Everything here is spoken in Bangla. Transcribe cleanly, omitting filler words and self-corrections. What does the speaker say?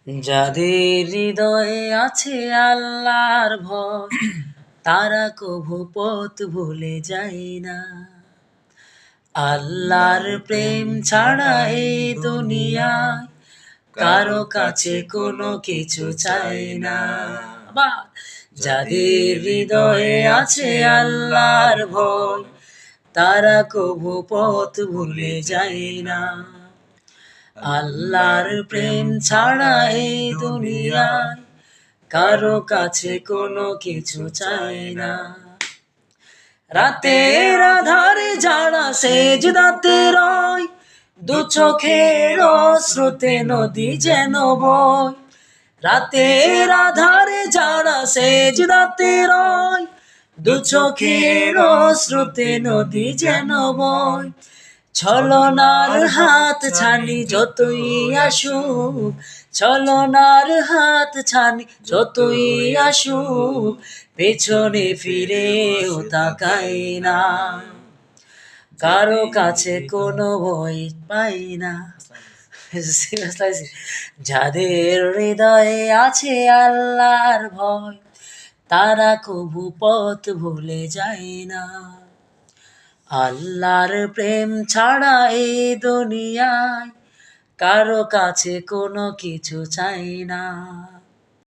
যাদের হৃদয়ে আছে আল্লাহর ভয়, তারা কভু পথ ভুলে যায় না। আল্লাহর প্রেম ছাড়া এই দুনিয়ায় কারো কাছে কোনো কিছু চায় না। যাদের হৃদয়ে আছে আল্লাহর ভয়, তারা কভু পথ ভুলে যায় না। আল্লাহর প্রেম ছাড়া এই দুনিয়ায় কারো কাছে কোনো কিছু চায় না। রাতের আধারে যারা সেজদাতে রয়, দু চোখের অশ্রুতে নদী যেন বয়। রাতের আধারে যারা সেজদাতে রয়, দু চোখের অশ্রুতে নদী যেন বয়। ছলনার হাত ছানি যতই আসুক, ছলনার হাত ছানি যতই আসুক, পেছনে ফিরেও তাকাই না। কারো কাছে কোনো ভয় পাই না। যাদের হৃদয়ে আছে আল্লাহর ভয়, তারা কভু পথ ভুলে যায় না। আল্লাহর প্রেম ছাড়া এই দুনিয়ায় কারো কাছে কোনো কিছু চাই না।